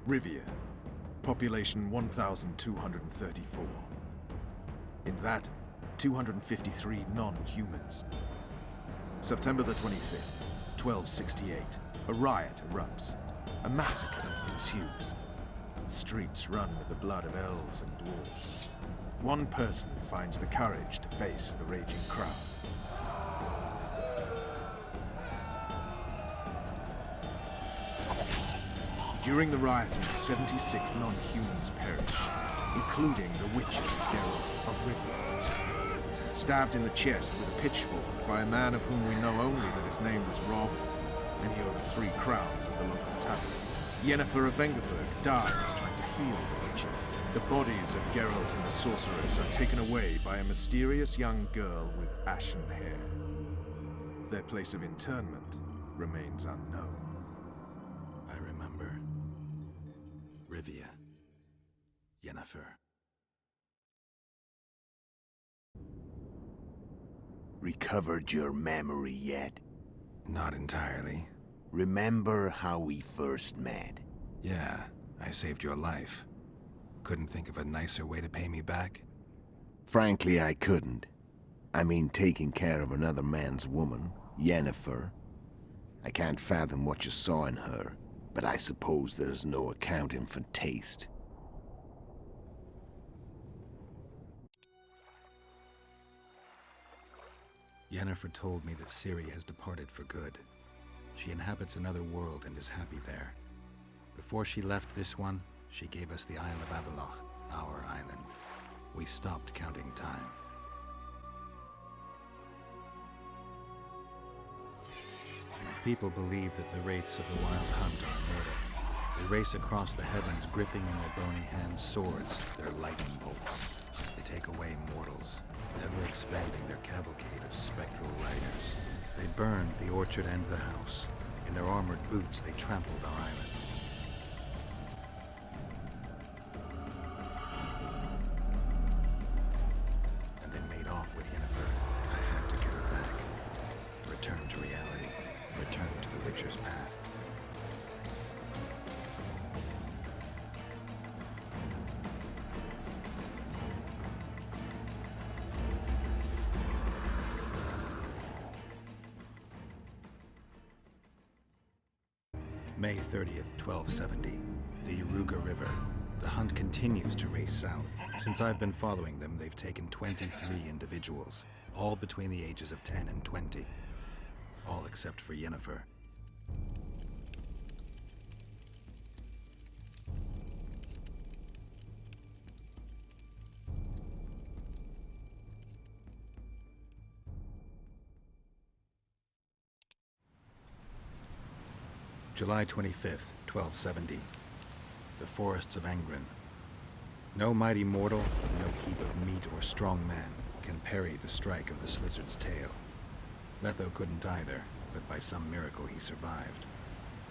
Rivia. Population 1,234. In that, 253 non-humans. September the 25th, 1268. A riot erupts. A massacre ensues. The streets run with the blood of elves and dwarves. One person finds the courage to face the raging crowd. During the rioting, 76 non-humans perished, including the witches Geralt of Rivia. Stabbed in the chest with a pitchfork by a man of whom we know only that his name was Rob, and he owed 3 crowns at the local tavern. Yennefer of Vengerberg dies trying to heal the witcher. The bodies of Geralt and the sorceress are taken away by a mysterious young girl with ashen hair. Their place of interment remains unknown. I remember. Rivia. Yennefer. Recovered your memory yet? Not entirely. Remember how we first met? Yeah, I saved your life. Couldn't think of a nicer way to pay me back? Frankly, I couldn't. I mean, taking care of another man's woman, Yennefer. I can't fathom what you saw in her, but I suppose there's no accounting for taste. Yennefer told me that Ciri has departed for good. She inhabits another world and is happy there. Before she left this one, she gave us the Isle of Avallac'h, our island. We stopped counting time. People believe that the wraiths of the Wild Hunt are immortal. They race across the heavens, gripping in their bony hands swords, their lightning bolts. They take away mortals, ever expanding their cavalcade of spectral riders. They burned the orchard and the house. In their armored boots, they trampled our island. And they made off with Yennefer. I had to get her back. Return to reality. Return to the Witcher's path. May 30th, 1270. The Yaruga River. The hunt continues to race south. Since I've been following them, they've taken 23 individuals, all between the ages of 10 and 20. All except for Yennefer. July 25th, 1270. The forests of Angren. No mighty mortal, no heap of meat or strong man can parry the strike of the Slizzard's tail. Letho couldn't either, but by some miracle he survived.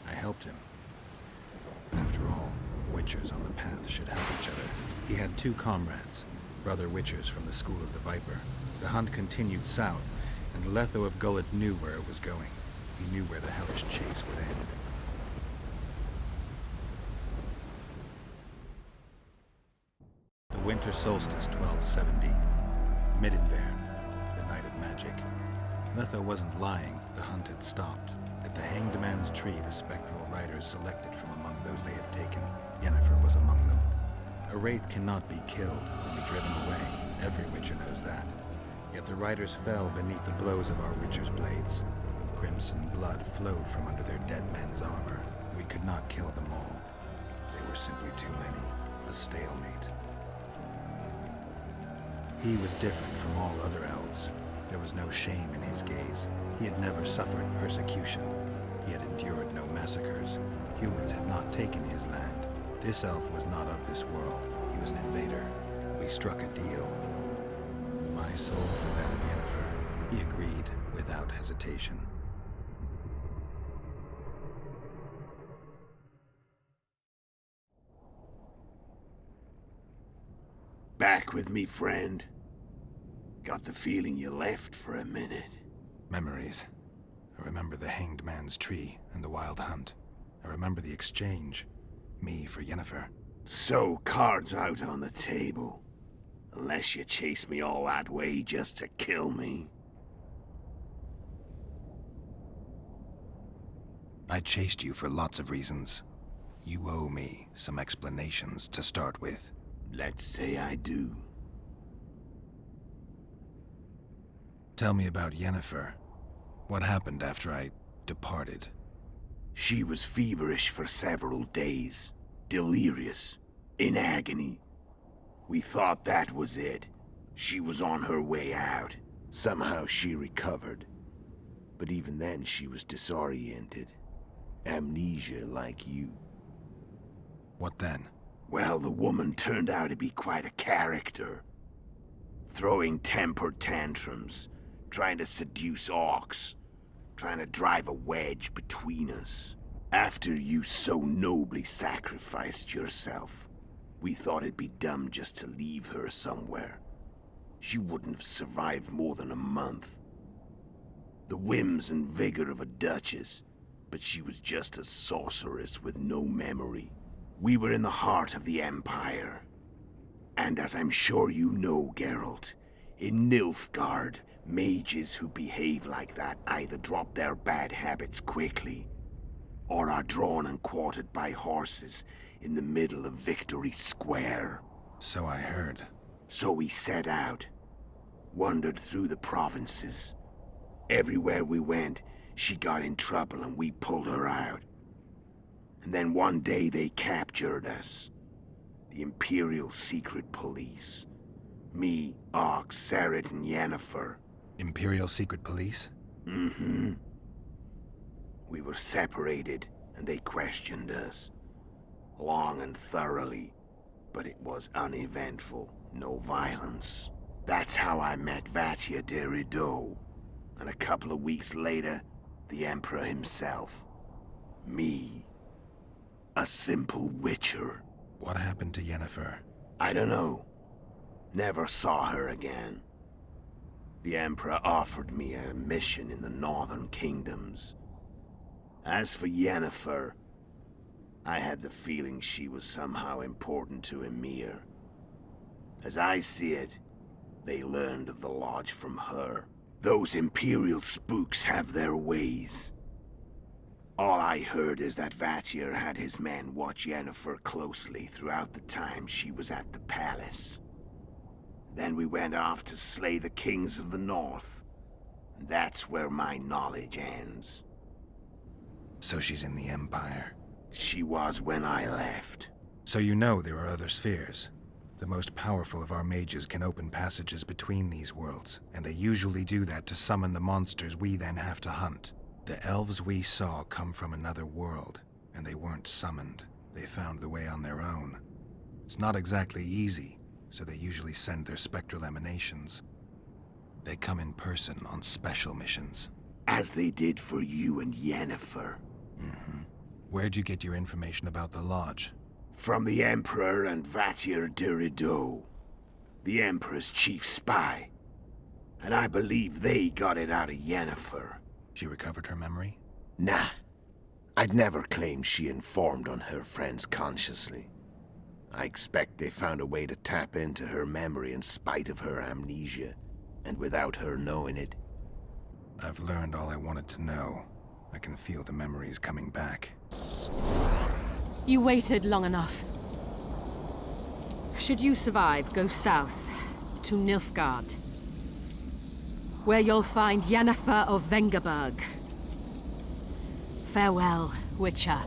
I helped him. After all, Witchers on the path should help each other. He had 2 comrades, brother Witchers from the School of the Viper. The hunt continued south, and Letho of Gullet knew where it was going. He knew where the hellish chase would end. The winter solstice, 1270. Middenvern, the night of magic. Letho wasn't lying, the hunt had stopped. At the Hanged Man's Tree, the spectral riders selected from among those they had taken. Yennefer was among them. A wraith cannot be killed, only driven away. Every Witcher knows that. Yet the riders fell beneath the blows of our Witcher's blades. Crimson blood flowed from under their dead men's armor. We could not kill them all. They were simply too many. A stalemate. He was different from all other elves. There was no shame in his gaze. He had never suffered persecution. He had endured no massacres. Humans had not taken his land. This elf was not of this world. He was an invader. We struck a deal. My soul for that of Yennefer. He agreed without hesitation. Back with me, friend. Got the feeling you left for a minute. Memories. I remember the Hanged Man's Tree and the Wild Hunt. I remember the exchange. Me for Yennefer. So, cards out on the table. Unless you chase me all that way just to kill me. I chased you for lots of reasons. You owe me some explanations to start with. Let's say I do. Tell me about Yennefer. What happened after I departed? She was feverish for several days. Delirious. In agony. We thought that was it. She was on her way out. Somehow she recovered. But even then she was disoriented. Amnesia like you. What then? Well, the woman turned out to be quite a character. Throwing temper tantrums, trying to seduce orcs, trying to drive a wedge between us. After you so nobly sacrificed yourself, we thought it'd be dumb just to leave her somewhere. She wouldn't have survived more than a month. The whims and vigor of a duchess, but she was just a sorceress with no memory. We were in the heart of the Empire. And as I'm sure you know, Geralt, in Nilfgaard, mages who behave like that either drop their bad habits quickly, or are drawn and quartered by horses in the middle of Victory Square. So I heard. So we set out, wandered through the provinces. Everywhere we went, she got in trouble and we pulled her out. And then one day they captured us. The Imperial Secret Police. Me, Ox, Sarah, and Yennefer. Imperial Secret Police? Mm-hmm. We were separated, and they questioned us. Long and thoroughly, but it was uneventful, no violence. That's how I met Vatia de Rideau, and a couple of weeks later, the Emperor himself. Me. A simple witcher. What happened to Yennefer? I don't know. Never saw her again. The Emperor offered me a mission in the Northern Kingdoms. As for Yennefer, I had the feeling she was somehow important to Emir. As I see it, they learned of the Lodge from her. Those Imperial spooks have their ways. All I heard is that Vatir had his men watch Yennefer closely throughout the time she was at the palace. Then we went off to slay the kings of the north. That's where my knowledge ends. So she's in the Empire. She was when I left. So you know there are other spheres. The most powerful of our mages can open passages between these worlds, and they usually do that to summon the monsters we then have to hunt. The elves we saw come from another world, and they weren't summoned. They found the way on their own. It's not exactly easy, so they usually send their spectral emanations. They come in person on special missions. As they did for you and Yennefer. Mm-hmm. Where'd you get your information about the Lodge? From the Emperor and Vatir de Rideau, the Emperor's chief spy. And I believe they got it out of Yennefer. She recovered her memory? Nah. I'd never claim she informed on her friends consciously. I expect they found a way to tap into her memory in spite of her amnesia, and without her knowing it. I've learned all I wanted to know. I can feel the memories coming back. You waited long enough. Should you survive, go south to Nilfgaard, where you'll find Yennefer of Vengerberg. Farewell, Witcher.